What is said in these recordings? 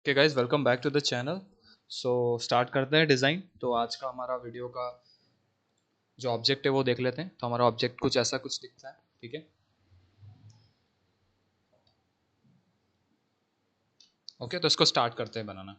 Okay guys, welcome back to the channel. So start करते हैं design. तो आज का हमारा वीडियो का जो ऑब्जेक्ट है वो देख लेते हैं। तो हमारा ऑब्जेक्ट कुछ ऐसा कुछ दिखता है, ठीक है। ओके, तो इसको स्टार्ट करते हैं बनाना।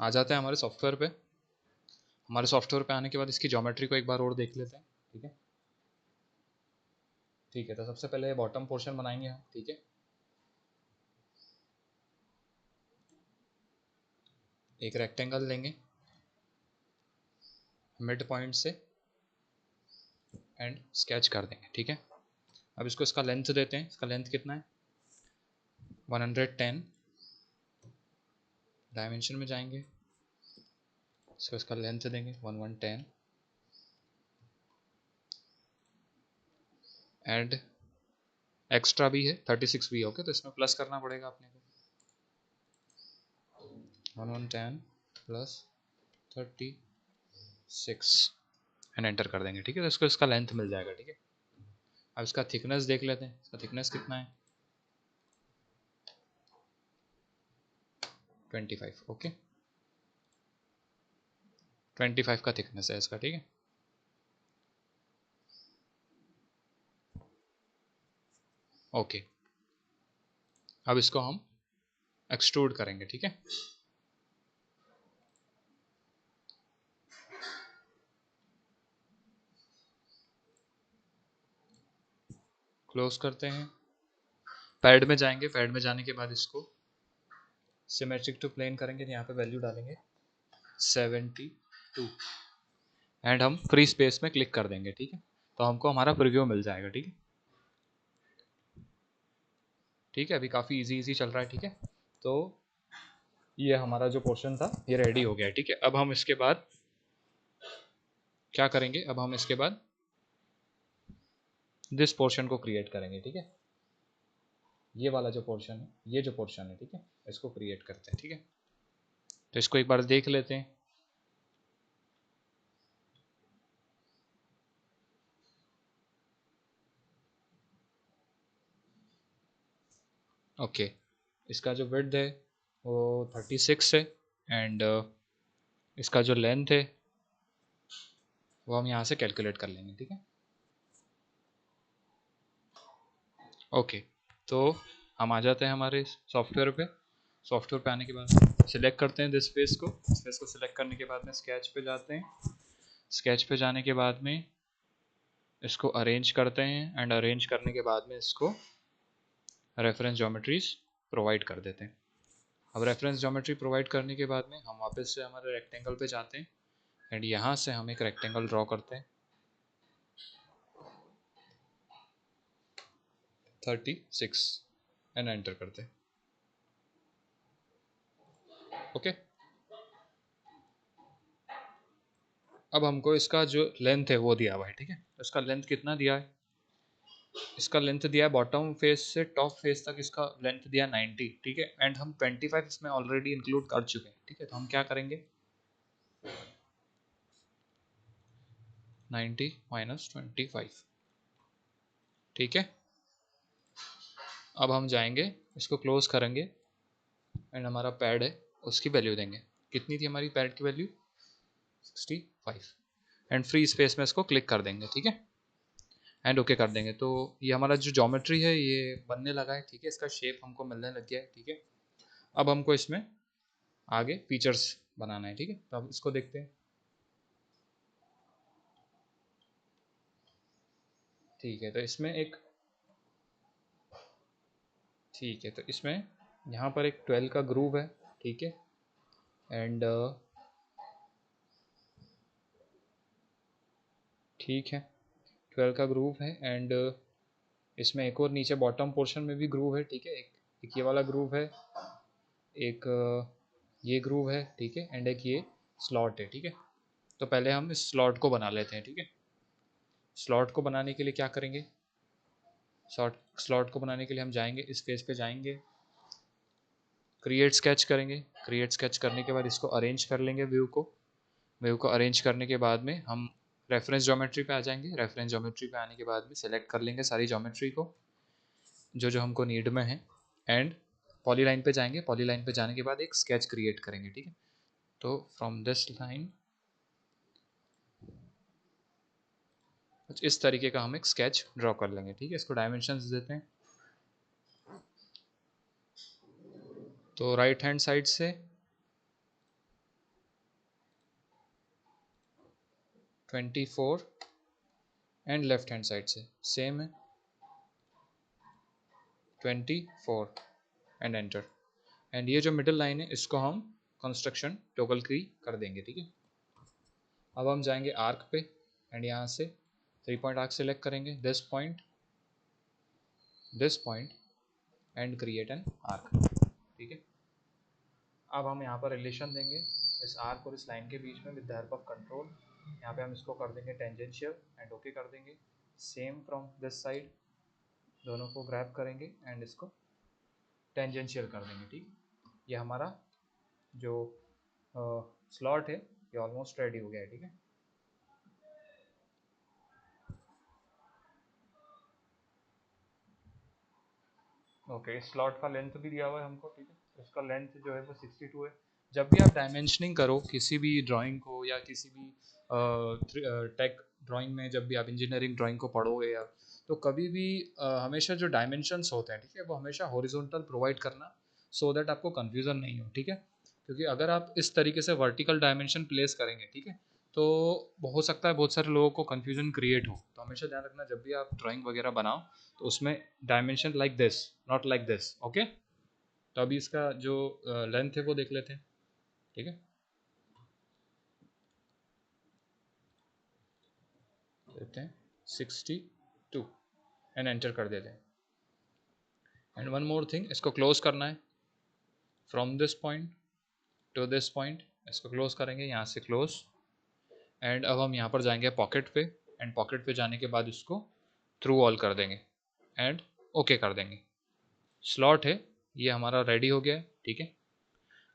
आ जाते हैं हमारे सॉफ्टवेयर पे। हमारे सॉफ्टवेयर पे आने के बाद इसकी ज्योमेट्री को एक बार और देख लेते हैं, ठीक है। ठीक है, तो सबसे पहले बॉटम पोर्शन बनाएंगे हम, ठीक है। एक रेक्टेंगल लेंगे मिड पॉइंट से एंड स्केच कर देंगे, ठीक है। अब इसको इसका लेंथ देते हैं। इसका लेंथ कितना है? 110। डायमेंशन में जाएंगे, इसको इसका लेंथ देंगे 1110 एंड एक्स्ट्रा भी है 36 भी। ओके, तो इसमें प्लस करना पड़ेगा अपने को। 1110 प्लस 36 एंड एंटर कर देंगे, ठीक है। तो इसको इसका लेंथ मिल जाएगा, ठीक है। अब इसका थिकनेस देख लेते हैं। इसका थिकनेस कितना है? 25। ओके, 25 का थिकनेस है इसका, ठीक है। ओके, अब इसको हम एक्सट्रूड करेंगे, ठीक है। क्लोज करते हैं। पैड में जाएंगे। पैड में जाने के बाद इसको सिमेट्रिक टू प्लेन करेंगे। यहाँ पे वैल्यू डालेंगे 72 एंड हम फ्री स्पेस में क्लिक कर देंगे, ठीक है। तो हमको हमारा प्रीव्यू मिल जाएगा, ठीक है। ठीक है, अभी काफ़ी इजी इजी चल रहा है, ठीक है। तो ये हमारा जो पोर्शन था ये रेडी हो गया है, ठीक है। अब हम इसके बाद क्या करेंगे? अब हम इसके बाद दिस पोर्शन को क्रिएट करेंगे, ठीक है। ये वाला जो पोर्शन है, ये जो पोर्शन है, ठीक है, इसको क्रिएट करते हैं, ठीक है। तो इसको एक बार देख लेते हैं। ओके, इसका जो विड्थ है वो 36 है एंड इसका जो लेंथ है वो हम यहाँ से कैलकुलेट कर लेंगे, ठीक है। ओके, तो हम आ जाते हैं हमारे सॉफ्टवेयर पे। सॉफ्टवेयर पे आने के बाद सिलेक्ट करते हैं दिस फेस को। इस फेस को सिलेक्ट करने के बाद में स्केच पे जाते हैं। स्केच पे जाने के बाद में इसको अरेंज करते हैं एंड अरेंज करने के बाद में इसको रेफरेंस ज्योमेट्रीज प्रोवाइड कर देते हैं। अब रेफरेंस ज्योमेट्री प्रोवाइड करने के बाद में हम वापस से हमारे रेक्टेंगल पे जाते हैं एंड यहाँ से हम एक रेक्टेंगल ड्रॉ करते हैं 36 एंड एंटर करते हैं। ओके, अब हमको इसका जो लेंथ है वो दिया हुआ है, ठीक है। तो इसका लेंथ कितना दिया है? इसका लेंथ दिया है बॉटम फेस से टॉप फेस तक, इसका लेंथ दिया 90, ठीक है। एंड हम 25 इसमें ऑलरेडी इंक्लूड कर चुके हैं, ठीक है। तो हम क्या करेंगे? 90 माइनस 25, ठीक है। अब हम जाएंगे, इसको क्लोज करेंगे एंड हमारा पैड है उसकी वैल्यू देंगे। कितनी थी हमारी पैड की वैल्यू? 65 एंड फ्री स्पेस में इसको क्लिक कर देंगे, ठीक है। एंड ओके कर देंगे। तो ये हमारा जो ज्योमेट्री है ये बनने लगा है, ठीक है। इसका शेप हमको मिलने लग गया है, ठीक है। अब हमको इसमें आगे फीचर्स बनाना है, ठीक है। तो अब इसको देखते हैं। ठीक है, तो इसमें एक ठीक है, तो इसमें यहाँ पर एक 12 का ग्रूव है, ठीक है। एंड ठीक है, 12 का ग्रूव है एंड इसमें एक और नीचे बॉटम पोर्शन में भी ग्रूव है, ठीक है। एक ये वाला ग्रूव है, एक ये ग्रूव है, ठीक है। एंड एक ये स्लॉट है, ठीक है। तो पहले हम इस स्लॉट को बना लेते हैं, ठीक है। स्लॉट को बनाने के लिए क्या करेंगे? स्लॉट को बनाने के लिए हम जाएंगे, इस पेज पे जाएंगे, क्रिएट स्केच करेंगे। क्रिएट स्केच करने के बाद इसको अरेंज कर लेंगे व्यू को। व्यू को अरेंज करने के बाद में हम रेफरेंस ज्योमेट्री पे आ जाएंगे। रेफरेंस ज्योमेट्री पे आने के बाद में सेलेक्ट कर लेंगे सारी ज्योमेट्री को जो जो हमको नीड में है, एंड पॉलीलाइन पे जाएंगे। पॉलीलाइन पे जाने के बाद एक स्केच क्रिएट करेंगे, ठीक है। तो फ्रॉम दिस लाइन कुछ इस तरीके का हम एक स्केच ड्रॉ कर लेंगे, ठीक है। इसको डायमेंशंस देते हैं। तो राइट हैंड साइड से 24 एंड लेफ्ट हैंड साइड से सेम है 24 एंड एंटर। एंड ये जो मिडिल लाइन है इसको हम कंस्ट्रक्शन टॉगल की कर देंगे, ठीक है। अब हम जाएंगे आर्क पे एंड यहाँ से 3 पॉइंट आर्क सेलेक्ट करेंगे, this point and create an arc, ठीक है। अब हम यहाँ पर रिलेशन देंगे इस आर्क और इस लाइन के बीच में with the help of control. यहाँ पे हम इसको कर देंगे टेंजेंशियल एंड ओके कर देंगे। सेम फ्रॉम दिस साइड दोनों को ग्रैब करेंगे एंड इसको टेंजेंशियल कर देंगे, ठीक। ये हमारा जो स्लॉट है ये ऑलमोस्ट रेडी हो गया है, ठीक है। ओके, स्लॉट का लेंथ भी दिया हुआ है हमको, ठीक है। इसका लेंथ जो है वो 62 है। जब भी आप डायमेंशनिंग करो किसी भी ड्राइंग को या किसी भी टेक ड्राइंग में, जब भी आप इंजीनियरिंग ड्राइंग को पढ़ोगे या तो कभी भी हमेशा जो डायमेंशंस होते हैं, ठीक है, वो हमेशा हॉरिजॉन्टल प्रोवाइड करना, सो दैट आपको कन्फ्यूज़न नहीं हो, ठीक है। क्योंकि अगर आप इस तरीके से वर्टिकल डायमेंशन प्लेस करेंगे, ठीक है, तो हो सकता है बहुत सारे लोगों को कन्फ्यूजन क्रिएट हो। तो हमेशा ध्यान रखना जब भी आप ड्राइंग वगैरह बनाओ तो उसमें dimension like this, not like this, okay. तो अभी इसका जो लेंथ है वो देख लेते हैं, ठीक है। देते हैं 62 एंड एंटर कर देते हैं। एंड वन मोर थिंग, इसको क्लोज करना है from this point two this point, इसको क्लोज करेंगे यहाँ से क्लोज। एंड अब हम यहाँ पर जाएंगे पॉकेट पे एंड पॉकेट पे जाने के बाद इसको थ्रू ऑल कर देंगे एंड ओके कर देंगे। स्लॉट है ये हमारा रेडी हो गया है, ठीक है।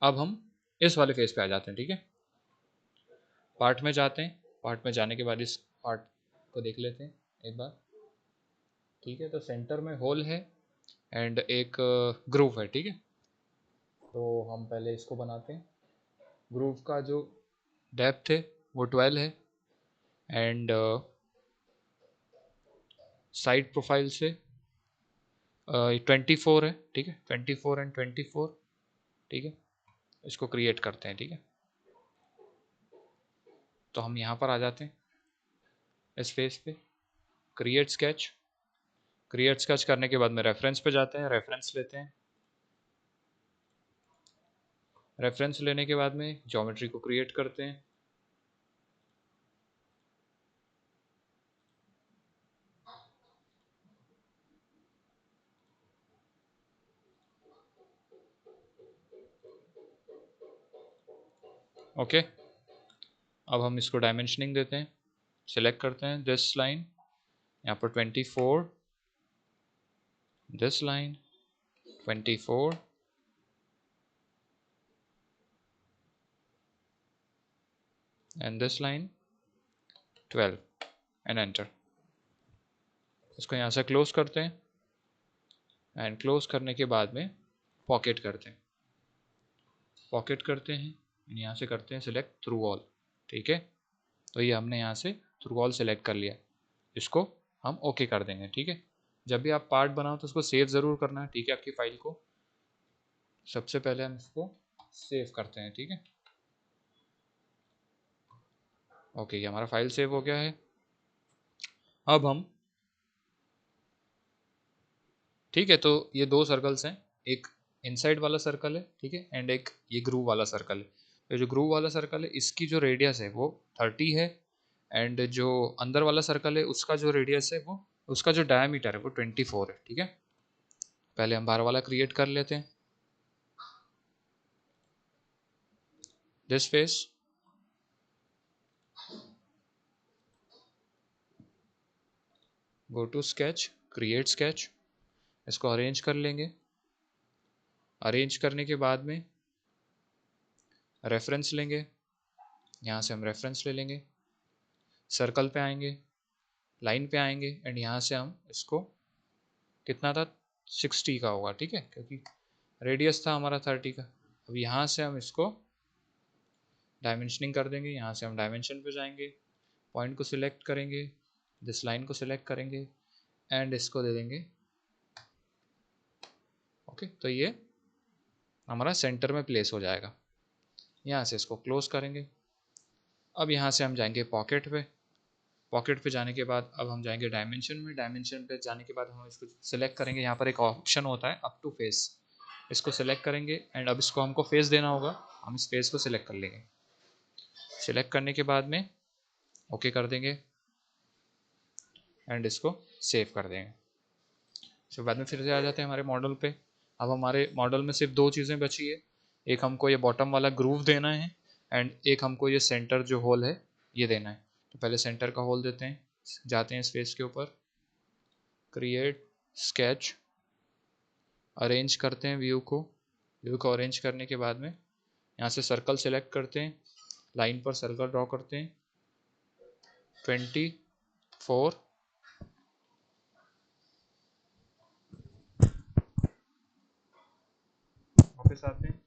अब हम इस वाले फेस पे आ जाते हैं, ठीक है। पार्ट में जाते हैं। पार्ट में जाने के बाद इस पार्ट को देख लेते हैं एक बार, ठीक है। तो सेंटर में होल है एंड एक ग्रूव है, ठीक है। तो हम पहले इसको बनाते हैं। ग्रूव का जो डेप्थ है वो 12 है एंड साइड प्रोफाइल से 24 है, ठीक है। 24 एंड 24, ठीक है। इसको क्रिएट करते हैं, ठीक है। तो हम यहाँ पर आ जाते हैं इस फेस पे, क्रिएट स्केच। क्रिएट स्केच करने के बाद में रेफरेंस पे जाते हैं, रेफरेंस लेते हैं। रेफरेंस लेने के बाद में ज्योमेट्री को क्रिएट करते हैं। ओके, अब हम इसको डायमेंशनिंग देते हैं। सिलेक्ट करते हैं दिस लाइन, यहाँ पर 24, this line 24 and this line 12 and enter. इसको यहाँ से क्लोज करते हैं एंड क्लोज करने के बाद में पॉकेट करते हैं। पॉकेट करते हैं, यहाँ से करते हैं सिलेक्ट थ्रू ऑल, ठीक है। तो ये हमने यहाँ से थ्रू ऑल सेलेक्ट कर लिया। इसको हम ओके कर देंगे, ठीक है। जब भी आप पार्ट बनाओ तो उसको सेव ज़रूर करना है, ठीक है। आपकी फाइल को सबसे पहले हम इसको सेव करते हैं, ठीक है। ओके, ये हमारा फाइल सेव हो गया है। अब हम, ठीक है, तो ये दो सर्कल्स हैं, एक इनसाइड वाला सर्कल है, ठीक है, एंड एक ये ग्रूव वाला सर्कल है। तो जो ग्रूव वाला सर्कल है इसकी जो रेडियस है वो 30 है एंड जो अंदर वाला सर्कल है उसका जो रेडियस है वो, उसका जो डायमीटर है वो 24 है, ठीक है। पहले हम बाहर वाला क्रिएट कर लेते हैं। This face, go to sketch, create sketch, इसको अरेंज कर लेंगे। अरेंज करने के बाद में रेफरेंस लेंगे, यहाँ से हम रेफरेंस ले लेंगे। सर्कल पे आएंगे, लाइन पे आएंगे, एंड यहाँ से हम इसको, कितना था, 60 का होगा, ठीक है, क्योंकि रेडियस था हमारा 30 का। अब यहाँ से हम इसको डायमेंशनिंग कर देंगे, यहाँ से हम डायमेंशन पे जाएंगे, पॉइंट को सिलेक्ट करेंगे, दिस लाइन को सिलेक्ट करेंगे, एंड इसको दे देंगे ओके। तो ये हमारा सेंटर में प्लेस हो जाएगा। यहाँ से इसको क्लोज करेंगे। अब यहाँ से हम जाएंगे पॉकेट पे, पॉकेट पे जाने के बाद अब हम जाएंगे डायमेंशन में, डायमेंशन पे जाने के बाद हम इसको सिलेक्ट करेंगे, यहाँ पर एक ऑप्शन होता है अप टू फेस, इसको सिलेक्ट करेंगे, एंड अब इसको हमको फेस देना होगा, हम इस फेस को सिलेक्ट कर लेंगे। सिलेक्ट करने के बाद में ओके कर देंगे, एंड इसको सेव कर देंगे। फिर बाद में फिर से आ जाते हैं हमारे मॉडल पे। अब हमारे मॉडल में सिर्फ दो चीज़ें बची है, एक हमको ये बॉटम वाला ग्रूव देना है, एंड एक हमको ये सेंटर जो होल है ये देना है। तो पहले सेंटर का होल देते हैं, जाते हैं इस फेस के ऊपर, क्रिएट स्केच, अरेंज करते हैं व्यू को अरेंज करने के बाद में यहाँ से सर्कल सेलेक्ट करते हैं, लाइन पर सर्कल ड्रॉ करते हैं, 24, वापस आते हैं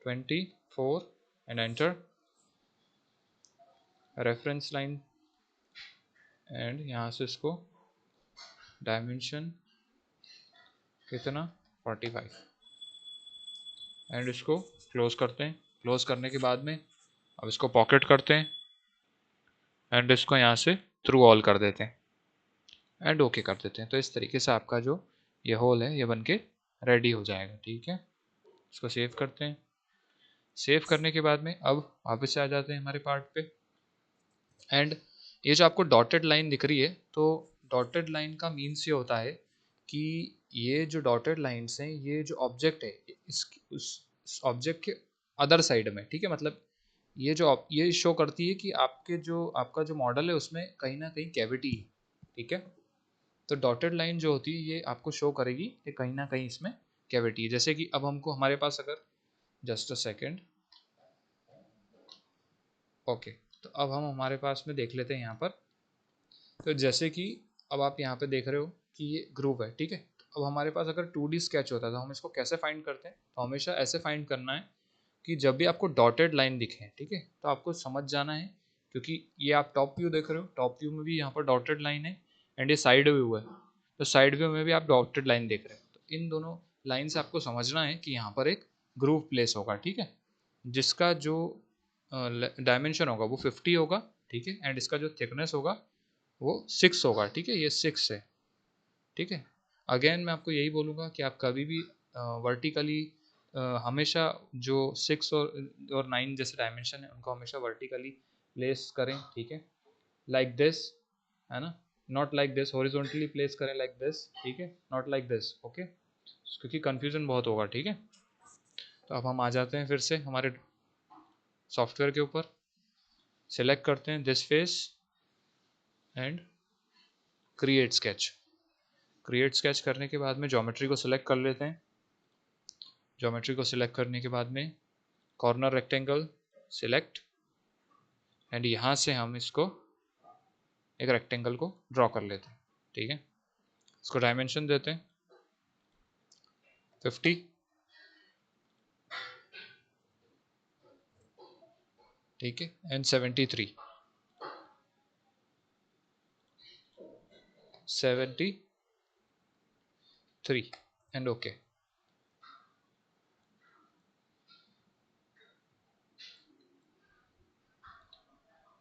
24 and enter, reference line, and यहाँ से इसको डायमेंशन कितना 45, एंड इसको क्लोज करते हैं। क्लोज करने के बाद में अब इसको पॉकेट करते हैं, एंड इसको यहाँ से थ्रू ऑल कर देते हैं, एंड ओके कर देते हैं। तो इस तरीके से आपका जो ये होल है ये बन के रेडी हो जाएगा, ठीक है। इसको सेव करते हैं। सेव करने के बाद में अब वापस से आ जाते हैं हमारे पार्ट पे, एंड ये जो आपको डॉटेड लाइन दिख रही है, तो डॉटेड लाइन का मीन्स ये होता है कि ये जो डॉटेड लाइन्स हैं ये जो ऑब्जेक्ट है उस ऑब्जेक्ट के अदर साइड में, ठीक है, मतलब ये शो करती है कि आपका जो मॉडल है उसमें कहीं ना कहीं कैविटी है, ठीक है। तो डॉटेड लाइन जो होती है ये आपको शो करेगी कि कहीं ना कहीं इसमें कैविटी है। जैसे कि अब हमको हमारे पास अगर, जस्ट अ सेकेंड, ओके, तो अब हम हमारे पास में देख लेते हैं यहाँ पर। तो जैसे कि अब आप यहाँ पे देख रहे हो कि ये ग्रुप है, ठीक है। अब हमारे पास अगर 2D स्केच होता है तो हम इसको कैसे फाइंड करते हैं, तो हमेशा ऐसे फाइंड करना है कि जब भी आपको डॉटेड लाइन दिखे, ठीक है, तो आपको समझ जाना है, क्योंकि ये आप टॉप व्यू देख रहे हो, टॉप व्यू में भी यहाँ पर डॉटेड लाइन है, एंड ये साइड व्यू है, तो साइड व्यू में भी आप डॉटेड लाइन देख रहे हो। तो इन दोनों लाइन से आपको समझना है कि यहाँ पर एक ग्रूव प्लेस होगा, ठीक है, जिसका जो डायमेंशन होगा वो 50 होगा, ठीक है, एंड इसका जो थिकनेस होगा वो 6 होगा, ठीक है, ये 6 है, ठीक है। अगेन मैं आपको यही बोलूँगा कि आप कभी भी वर्टिकली हमेशा जो 6 और 9 जैसे डायमेंशन है उनको हमेशा वर्टिकली प्लेस करें, ठीक है, लाइक दिस, है ना, not like this, horizontally place करें लाइक दिस, ठीक है, नॉट लाइक दिस, ओके, क्योंकि कन्फ्यूजन बहुत होगा, ठीक है। तो अब हम आ जाते हैं फिर से हमारे सॉफ्टवेयर के ऊपर, सेलेक्ट करते हैं this face, and create sketch. Create sketch करने के बाद में ज्योमेट्री को सिलेक्ट कर लेते हैं। ज्योमेट्री को सिलेक्ट करने के बाद में कॉर्नर रेक्टेंगल सिलेक्ट, एंड यहाँ से हम इसको एक रेक्टेंगल को ड्रॉ कर लेते हैं, ठीक है। इसको डायमेंशन देते हैं 50, ठीक है, एंड 73, 73, एंड ओके।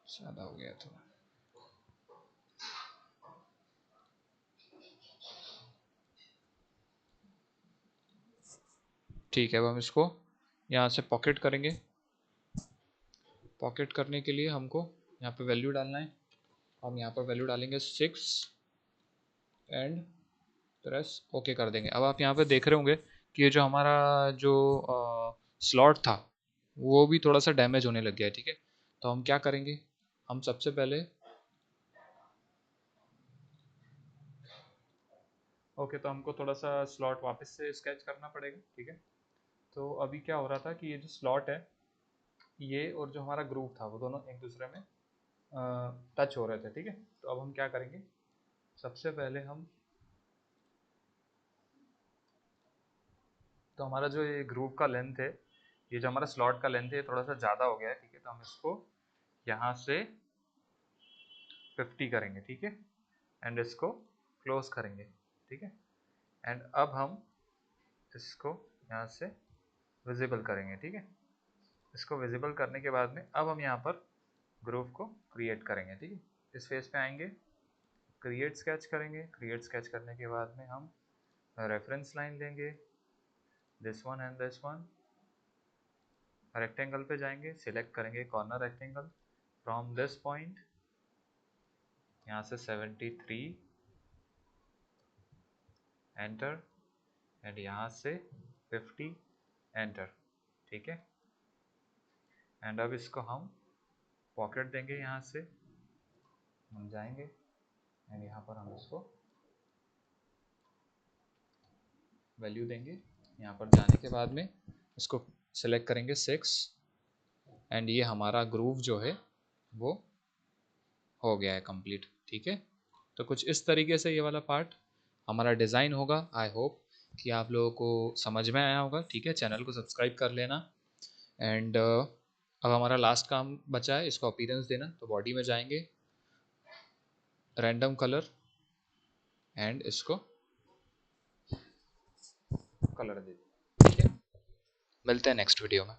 ज़्यादा हो गया थोड़ा, ठीक है। अब हम इसको यहाँ से पॉकेट करेंगे। पॉकेट करने के लिए हमको यहाँ पे वैल्यू डालना है, हम यहाँ पर वैल्यू डालेंगे 6, एंड प्रेस ओके कर देंगे। अब आप यहाँ पे देख रहे होंगे कि ये जो हमारा जो स्लॉट था वो भी थोड़ा सा डैमेज होने लग गया है, ठीक है। तो हम क्या करेंगे, हम सबसे पहले, ओके, तो हमको थोड़ा सा स्लॉट वापस से स्केच करना पड़ेगा, ठीक है। तो अभी क्या हो रहा था कि ये जो स्लॉट है ये और जो हमारा ग्रुप था वो दोनों एक दूसरे में टच हो रहे थे, ठीक है। तो अब हम क्या करेंगे, सबसे पहले हम, तो हमारा जो ये ग्रूव का लेंथ है, ये जो हमारा स्लॉट का लेंथ है, ये थोड़ा सा ज़्यादा हो गया है, ठीक है। तो हम इसको यहाँ से 50 करेंगे, ठीक है, एंड इसको क्लोज करेंगे, ठीक है। एंड अब हम इसको यहाँ से विजिबल करेंगे, ठीक है। इसको विजिबल करने के बाद में अब हम यहाँ पर ग्रूव को क्रिएट करेंगे, ठीक है। इस फेस पे आएंगे, क्रिएट स्केच करेंगे। क्रिएट स्केच करने के बाद में हम रेफरेंस लाइन लेंगे, this one and this one. Rectangle पे जाएंगे, सिलेक्ट करेंगे corner rectangle from this point, यहाँ से 73, एंटर, एंड यहाँ से 50, एंटर, ठीक है। एंड अब इसको हम पॉकेट देंगे, यहाँ से हम जाएंगे एंड यहाँ पर हम इसको वैल्यू देंगे। यहाँ पर जाने के बाद में इसको सिलेक्ट करेंगे 6, एंड ये हमारा ग्रूव जो है वो हो गया है कंप्लीट, ठीक है। तो कुछ इस तरीके से ये वाला पार्ट हमारा डिज़ाइन होगा। आई होप कि आप लोगों को समझ में आया होगा, ठीक है। चैनल को सब्सक्राइब कर लेना। एंड अब हमारा लास्ट काम बचा है इसको अपीयरेंस देना। तो बॉडी में जाएंगे, रैंडम कलर, एंड इसको कलर दे, ठीक है। मिलते हैं नेक्स्ट वीडियो में।